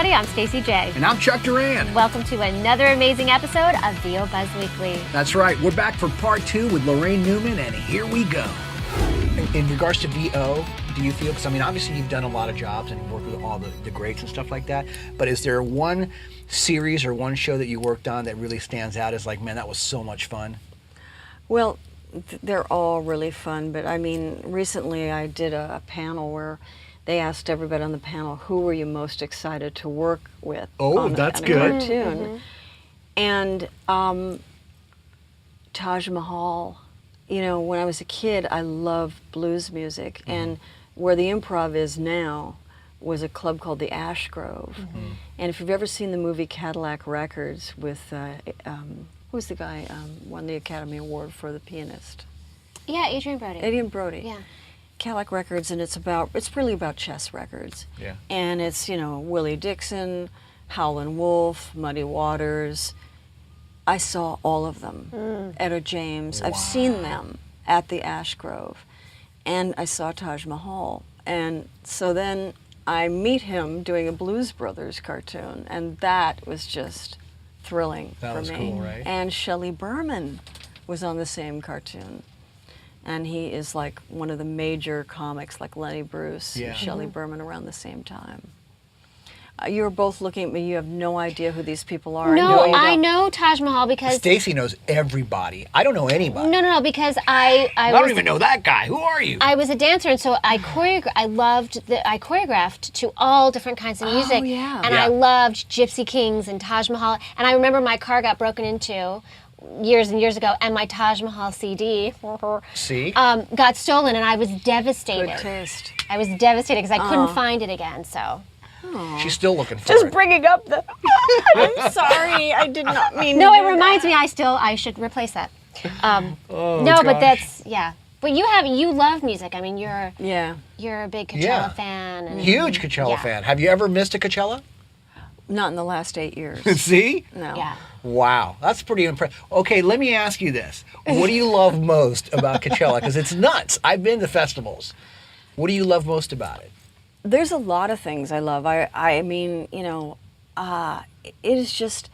everybody. I'm Stacey J. And I'm Chuck Duran. Welcome to another amazing episode of VO Buzz Weekly. That's right. We're back for part 2 with Laraine Newman, and here we go. In regards to VO, do you feel, because I mean, obviously you've done a lot of jobs and worked with all the greats and stuff like that, but is there one series or one show that you worked on that really stands out as like, man, that was so much fun? Well, they're all really fun, but I mean, recently I did a panel where they asked everybody on the panel, who were you most excited to work with? Oh, that's good. Cartoon. And Taj Mahal, you know, when I was a kid, I loved blues music, and where the Improv is now was a club called the Ash Grove. And if you've ever seen the movie Cadillac Records with, who's the guy won the Academy Award for the pianist? Yeah, Adrian Brody. Adrian Brody. Yeah. Cadillac Records, and it's really about chess records. Yeah. And it's, you know, Willie Dixon, Howlin' Wolf, Muddy Waters. I saw all of them. Etta James. Wow. I've seen them at the Ash Grove. And I saw Taj Mahal. And so then I meet him doing a Blues Brothers cartoon, and that was just thrilling That for was me. cool, right? And Shelley Berman was on the same cartoon. And he is like one of the major comics, like Lenny Bruce Yeah. and Shelley Berman around the same time. You're both looking at me, you have no idea who these people are. No, you I don't. know Taj Mahal because... Stacey knows everybody. I don't know anybody. No, because I don't even know that guy. Who are you? I was a dancer, and so I choreographed to all different kinds of music. yeah. And Yeah. I loved Gypsy Kings and Taj Mahal. And I remember my car got broken into years and years ago, and my Taj Mahal CD See? got stolen, and I was devastated. Good taste. I was devastated because I couldn't find it again. So She's still looking for Just it. bringing up the... I'm sorry, I did not mean no, to it do reminds me. I should replace that. Oh, no, but gosh. that's But you love music. I mean, you're a big Coachella Yeah. fan. And, Huge Coachella yeah. fan. Have you ever missed a Coachella? Not in the last 8 years. See? No. Yeah. Wow, that's pretty impressive. Okay, let me ask you this. What do you love most about Coachella? Because it's nuts. I've been to festivals. What do you love most about it? There's a lot of things I love. I mean, you know, it is just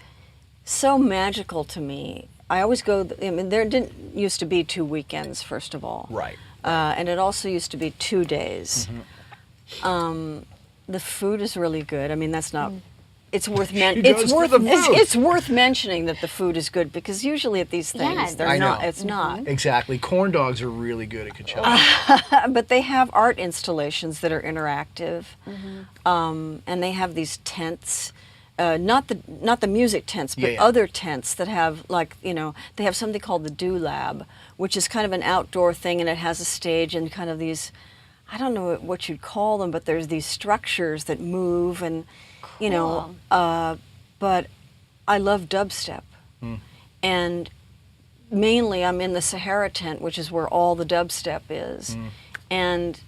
so magical to me. I always go, I mean, there didn't used to be 2 weekends, first of all. Right. And it also used to be 2 days. The food is really good. I mean, that's not... It's worth She goes for the food. it's worth mentioning that the food is good, because usually at these things Yeah, they're I not. know. It's not. Exactly. Corn dogs are really good at Coachella. But they have art installations that are interactive, and they have these tents, not the music tents, but Yeah. other tents that have, like, you know, they have something called the Do Lab, which is kind of an outdoor thing, and it has a stage and kind of these, I don't know what you'd call them, but there's these structures that move, and you know, but I love dubstep, and mainly I'm in the Sahara tent, which is where all the dubstep is, and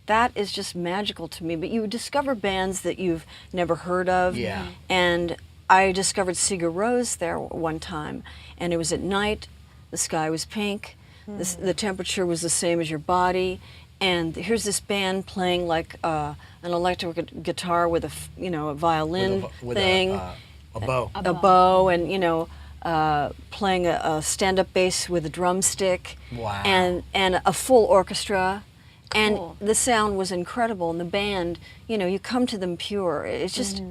that is just magical to me. But you discover bands that you've never heard of, Yeah. and I discovered Sigur Rós there one time, and it was at night, the sky was pink, the temperature was the same as your body, and here's this band playing like an electric guitar with a violin with thing, a bow. a bow, and playing a stand-up bass with a drumstick, Wow. and a full orchestra, Cool. and the sound was incredible. And the band, you come to them pure. It's just.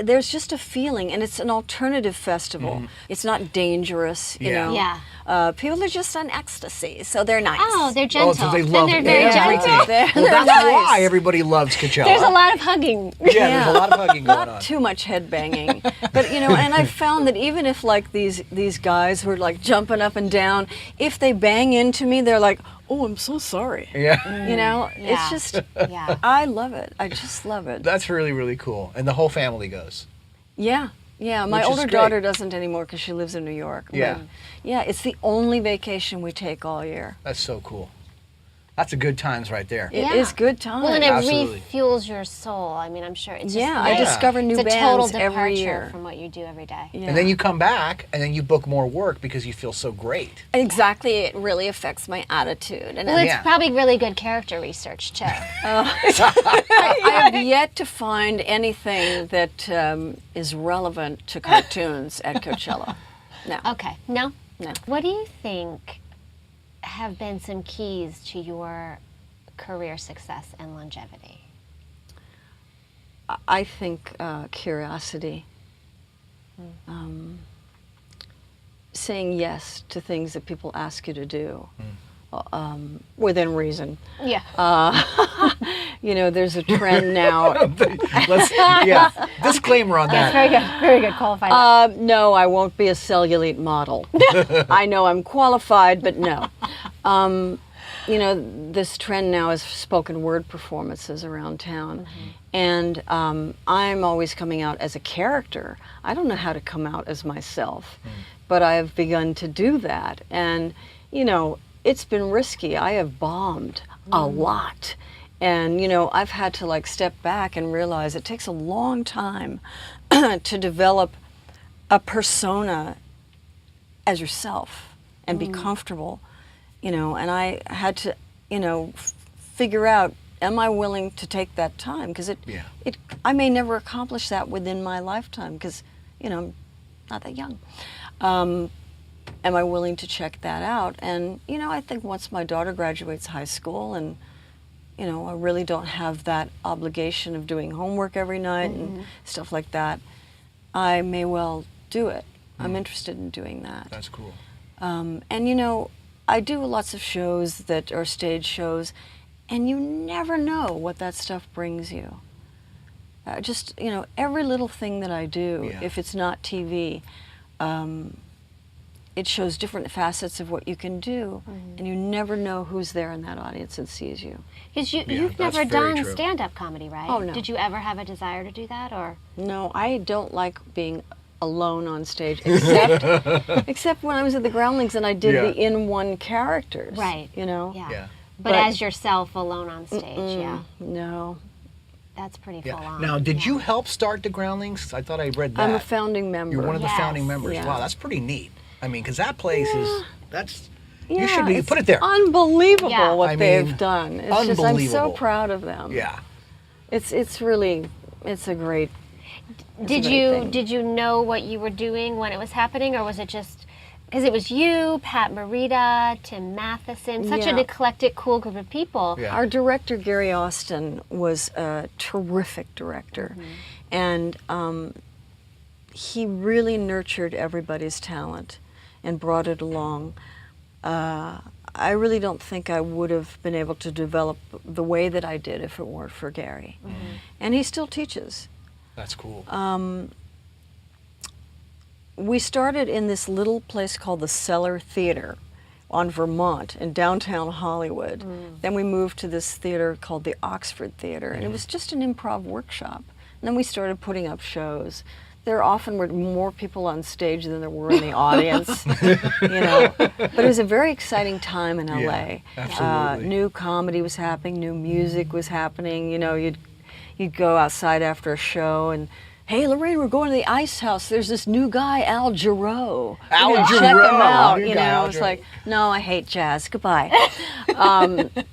There's just a feeling, and it's an alternative festival. It's not dangerous, you Yeah. know. Yeah. People are just on ecstasy, so they're nice. Oh, they're gentle. Oh, so they love and they're very everything. gentle. They're Well, that's nice. why everybody loves Coachella. There's a lot of hugging. Yeah, there's a lot of hugging going Not on. too much head banging, but and I found that even if like these guys were like jumping up and down, if they bang into me, they're like, "Oh, I'm so sorry." Yeah. Yeah. It's just, Yeah. I love it. I just love it. That's really, really cool. And the whole family goes. Yeah. My Which is older great. daughter doesn't anymore because she lives in New York. Yeah. But, yeah, it's the only vacation we take all year. That's so cool. That's a good times right there. It is good time. Well, and it Absolutely. refuels your soul. I mean, I'm sure it's just Yeah, I nice. discover new It's a total bands every departure year. from what you do every day. Yeah. And then you come back, and then you book more work because you feel so great. Exactly, it really affects my attitude. And Well, it's Yeah. probably really good character research too. I have yet to find anything that is relevant to cartoons at Coachella. No. Okay, no? No. What do you think have been some keys to your career success and longevity? I think curiosity. Saying yes to things that people ask you to do. Within reason. Yeah. You know, there's a trend now. Disclaimer on that. Very good. Very good. Qualified. No, I won't be a cellulite model. I know I'm qualified, but no. You know, this trend now is spoken word performances around town. And I'm always coming out as a character. I don't know how to come out as myself, but I have begun to do that. And, you know, it's been risky. I have bombed a lot. And, you know, I've had to like step back and realize it takes a long time to develop a persona as yourself and be comfortable, you know, and I had to, you know, figure out, am I willing to take that time? Because I may never accomplish that within my lifetime because, you know, I'm not that young. Am I willing to check that out? And, you know, I think once my daughter graduates high school and, you know, I really don't have that obligation of doing homework every night and stuff like that, I may well do it. I'm interested in doing that. That's cool. And, you know, I do lots of shows that are stage shows, and you never know what that stuff brings you. Just, you know, every little thing that I do, if it's not TV, it shows different facets of what you can do, and you never know who's there in that audience that sees you. Because you've that's never very done true. stand-up comedy, right? Oh, no. Did you ever have a desire to do that, or? No, I don't like being alone on stage, except when I was at the Groundlings and I did the in-one characters. Right. You know? Yeah. But as yourself alone on stage, No. that's pretty full on. Now, did you help start the Groundlings? I thought I read that. I'm a founding member. You're one of the Yes. founding members. Yeah. Wow, that's pretty neat. I mean, because that place is, you Yeah, should be, it's put it there. Unbelievable Yeah. what I they've mean, done. It's just, I'm so unbelievable. proud of them. Yeah. It's really, it's a great. Did you know what you were doing when it was happening, or was it just because it was you, Pat Morita, Tim Matheson, such an Yeah. eclectic, cool group of people? Yeah. Our director, Gary Austin, was a terrific director. And he really nurtured everybody's talent and brought it along. I really don't think I would have been able to develop the way that I did if it weren't for Gary. And he still teaches. That's cool. We started in this little place called the Cellar Theater on Vermont in downtown Hollywood. Then we moved to this theater called the Oxford Theater, and it was just an improv workshop. And then we started putting up shows. There often were more people on stage than there were in the audience, you know. But it was a very exciting time in LA. Yeah, absolutely. New comedy was happening, new music was happening. You know, you'd go outside after a show and, hey, Laraine, we're going to the Ice House. There's this new guy, Al Jarreau. Al Check him Jarreau. out. New You guy, know, Al it's Jarreau. like, no, I hate jazz. Goodbye.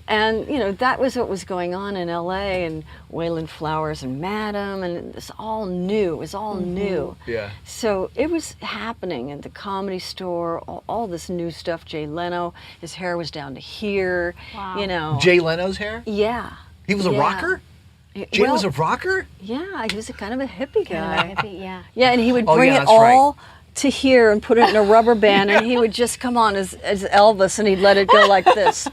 And you know, that was what was going on in LA, and Waylon Flowers and Madam, and it's all new. It was all new. Yeah. So it was happening at the Comedy Store. All this new stuff. Jay Leno, his hair was down to here. Wow. You know. Jay Leno's hair? Yeah. He was a Yeah. rocker? Jay was a rocker? Yeah, he was a kind of a hippie guy. Yeah. Yeah, and he would Oh, bring yeah, it that's right. all to here and put it in a rubber band, and he would just come on as Elvis, and he'd let it go like this.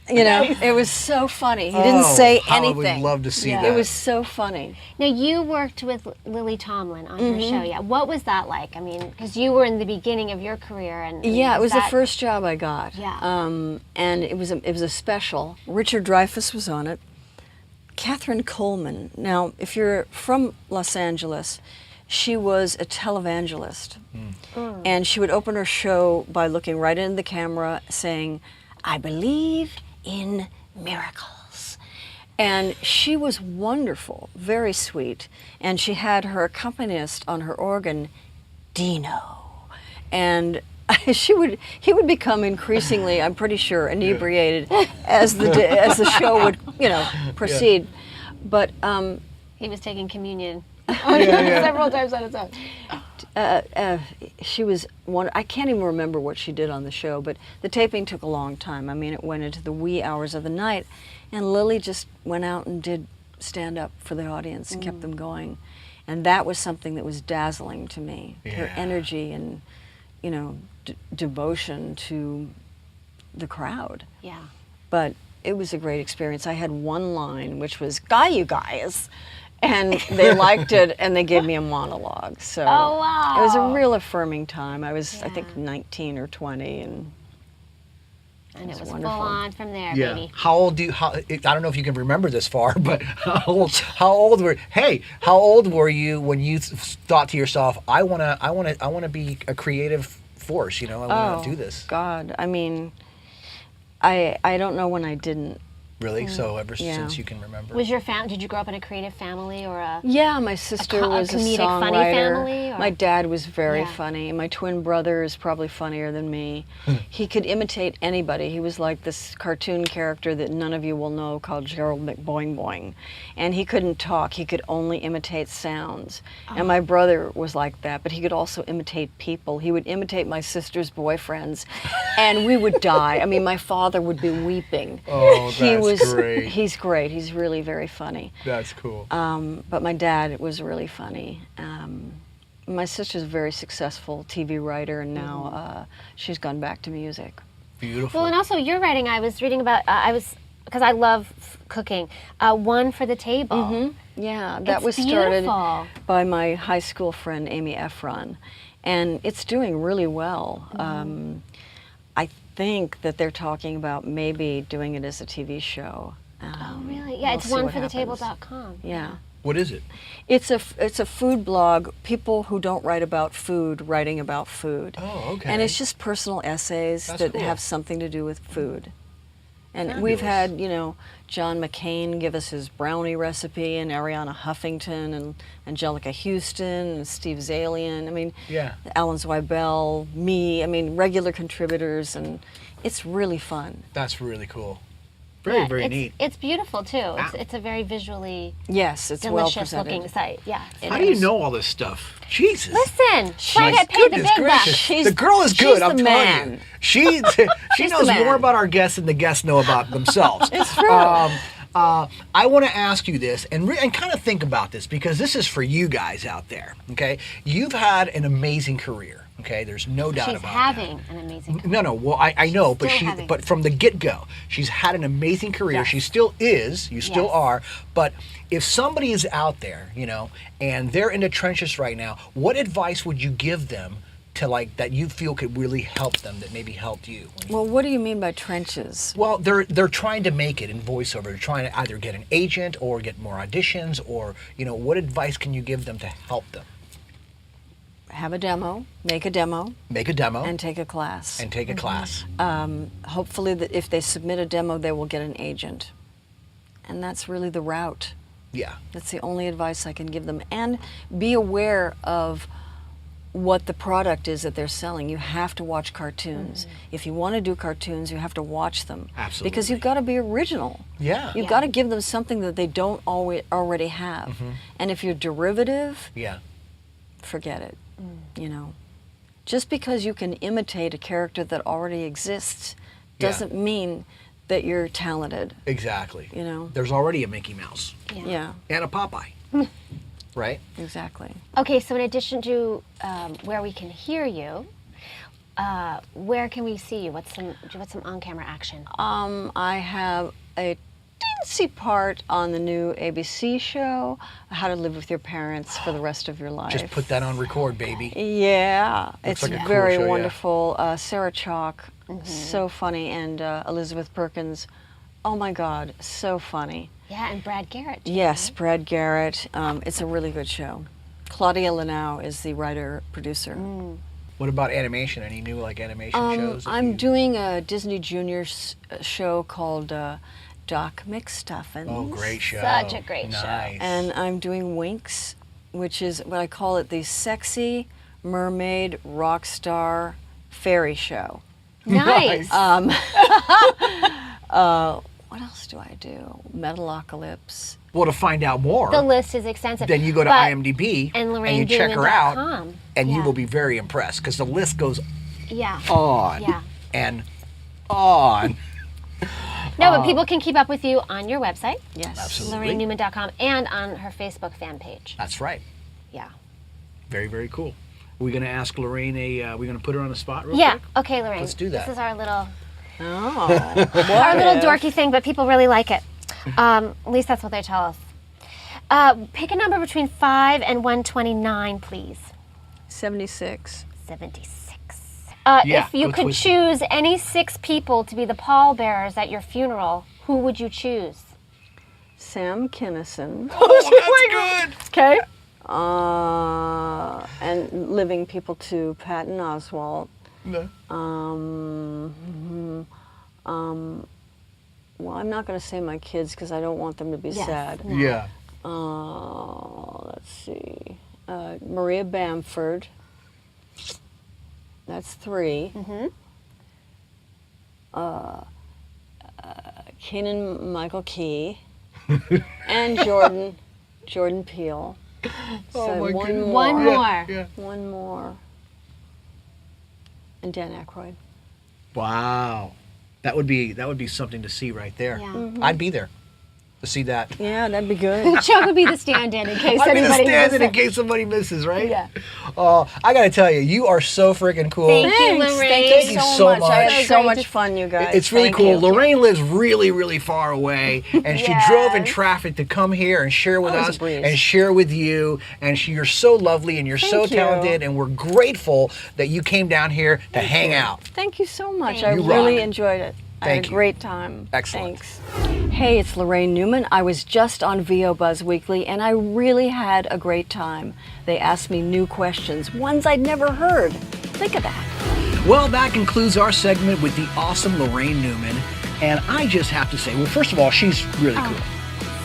You know, it was so funny. He didn't say I anything. would love to see Yeah. that. It was so funny. Now, you worked with Lily Tomlin on her show, yeah. What was that like? I mean, because you were in the beginning of your career. And Yeah, it was the that- first job I got. Yeah. And it was a special. Richard Dreyfuss was on it. Catherine Coleman. Now, if you're from Los Angeles, she was a televangelist. And she would open her show by looking right into the camera saying, I believe in miracles. And she was wonderful, very sweet. And she had her accompanist on her organ, Dino. And he would become increasingly, I'm pretty sure, inebriated as the show would, proceed. Yeah. But He was taking communion Several times at a time. she was one. I can't even remember what she did on the show, but the taping took a long time. I mean, it went into the wee hours of the night, and Lily just went out and did stand up for the audience and kept them going, and that was something that was dazzling to me. Her energy and devotion to the crowd. Yeah. But it was a great experience. I had one line, which was "Guy, you guys." And they liked it, and they gave me a monologue. So Oh, wow. it was a real affirming time. I was, I think, 19 or 20, and And it was wonderful. full on from there, Yeah. baby. How old I don't know if you can remember this far, but how old were you when you thought to yourself, I want to be a creative force, I want to do this. God, I mean, I don't know when I didn't. Really? So ever Yeah. since you can remember. Was your did you grow up in a creative family or a? Yeah, my sister a was a comedic, songwriter. funny family, or- My dad was very Yeah. funny. My twin brother is probably funnier than me. He could imitate anybody. He was like this cartoon character that none of you will know called Gerald McBoing Boing. And he couldn't talk. He could only imitate sounds. And my brother was like that, but he could also imitate people. He would imitate my sister's boyfriends, and we would die. I mean, my father would be weeping. Oh, that's great. He's great. He's really very funny. That's cool. But my dad was really funny. My sister's a very successful TV writer, and now she's gone back to music. Beautiful. Well, and also your writing. I was reading about. Because I love cooking. One for the table. Yeah, that It's was started beautiful. by my high school friend Amy Ephron, and it's doing really well. I think that they're talking about maybe doing it as a TV show. Oh, really? Yeah, we'll it's see what oneforthetable.com. Yeah. What is it? It's a food blog, people who don't write about food writing about food. Oh, okay. And it's just personal essays That's that cool. have something to do with food. And we've Fabulous. had, John McCain give us his brownie recipe, and Ariana Huffington, and Angelica Houston, and Steve Zalian. I mean, Yeah. Alan Zweibel, me. I mean, regular contributors, and it's really fun. That's really cool. Very, Yeah, very it's, neat. It's beautiful too. It's a very visually Yes, it's well delicious presented. looking site. Yeah. it How do you is. know all this stuff? Jesus. Listen, try to My get paid the goodness big gracious. bucks. She's- The girl is she's good, the I'm telling man. you. She knows the man. more about our guests than the guests know about themselves. It's true. I want to ask you this and kind of think about this, because this is for you guys out there, okay? You've had an amazing career, okay? There's no doubt She's about having an amazing career. No. Well, I know, but Still having. but from the get-go, she's had an amazing career. Yes. She still is. You still Yes. are. But if somebody is out there, and they're in the trenches right now, what advice would you give them to that you feel could really help them, that maybe helped you? Well, what do you mean by trenches? Well, they're trying to make it in voiceover. They're trying to either get an agent or get more auditions, or what advice can you give them to help them? Have a demo, make a demo, Make a demo and take a class. and take a class. Hopefully, if they submit a demo, they will get an agent. And that's really the route. Yeah. That's the only advice I can give them. And be aware of what the product is that they're selling. You have to watch cartoons. If you want to do cartoons, you have to watch them. Absolutely. Because you've got to be original. Yeah. You've got to give them something that they don't already have. And if you're derivative, Yeah. forget it. Just because you can imitate a character that already exists Yeah. doesn't mean that you're talented. Exactly. You know? There's already a Mickey Mouse Yeah, and a Popeye, right? exactly. Okay, so in addition to where we can hear you, where can we see you? What's some on-camera action? I have a teensy part on the new ABC show, How to Live with Your Parents for the Rest of Your Life. Just put that on record, baby. Yeah, it's like a cool very show, yeah. wonderful. Sarah Chalk, so funny, and Elizabeth Perkins, oh my God, so funny. Yeah, and Brad Garrett. too, Yes, right? Brad Garrett. It's a really good show. Claudia Lanau is the writer-producer. What about animation? Any new like animation shows? that I'm you- doing a Disney Junior show called Doc McStuffins. Oh, great show! Such a great show. Nice. And I'm doing Winx, which is what I call it, the sexy mermaid rock star fairy show. Nice. What else do I do? Metalocalypse. well, to find out more, The list is extensive. then you go to But- IMDb and you check her out, LaraineNewman.com. and you Yeah. will be very impressed because the list goes Yeah. on Yeah. and on. No, but people can keep up with you on your website, Yes. Absolutely. LaraineNewman.com, and on her Facebook fan page. That's right. Yeah. Very, very cool. Are we going to ask Laraine we're going to put her on the spot real Yeah. quick? Okay, Laraine. Let's do that. This is our little Oh. dorky thing, but people really like it. At least that's what they tell us. Pick a number between 5 and 129, please. 76. 76. Yeah, If you go could twist it. choose any 6 people to be the pallbearers at your funeral, who would you choose? Sam Kinison. Oh, that's good. Okay. And living people too, Patton Oswalt. No. Well, I'm not going to say my kids because I don't want them to be Yes. sad. Yeah. Let's see. Maria Bamford. That's 3. Kenan Michael Key. And Jordan Peele. So my one goodness. more. One more. Yeah. One more. And Dan Aykroyd. Wow. That would be something to see right there. Yeah. I'd be there to see that. Yeah, that'd be good. Chuck would be the stand-in in case I'd be the anybody stand-in in misses. case somebody misses, right? Yeah. Oh, I got to tell you, you are so freaking cool. Thank you, Thanks. Laraine. Thank you so so much. I much. had So so great much to- fun, you guys. It's really Thank cool. you. Laraine lives really, really far away, and she drove in Yes. traffic to come here and share with Oh, it was us a breeze. and share with you. And you're so lovely and you're so Thank you. talented, and we're grateful that you came down here to hang out. Thank you so much. Thank I you. really rock. enjoyed it. I Thank had a you. great time. Excellent. Thanks. Hey, it's Laraine Newman. I was just on VO Buzz Weekly, and I really had a great time. They asked me new questions, ones I'd never heard. Think of that. Well, that concludes our segment with the awesome Laraine Newman. And I just have to say, well, first of all, she's really cool.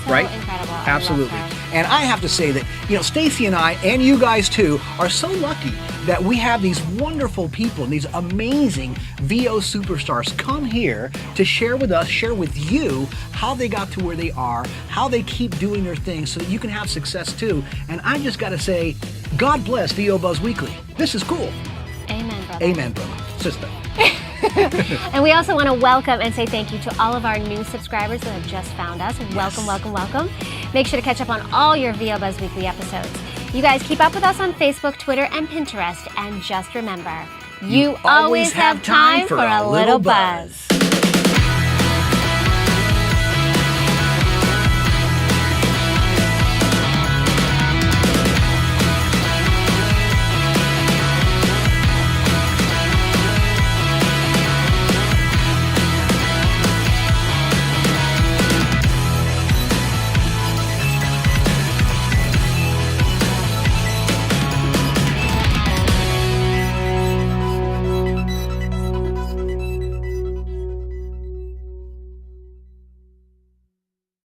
So Right? incredible. I love Absolutely. her. And I have to say that, Stacy and I, and you guys too, are so lucky that we have these wonderful people and these amazing VO superstars come here to share with us, share with you how they got to where they are, how they keep doing their thing so that you can have success too. And I just got to say, God bless VO Buzz Weekly. This is cool. Amen, brother. Amen, brother. Sister. And we also want to welcome and say thank you to all of our new subscribers that have just found us. Welcome, welcome, welcome. Make sure to catch up on all your VO Buzz Weekly episodes. You guys keep up with us on Facebook, Twitter, and Pinterest. And just remember, you always have time for a little buzz.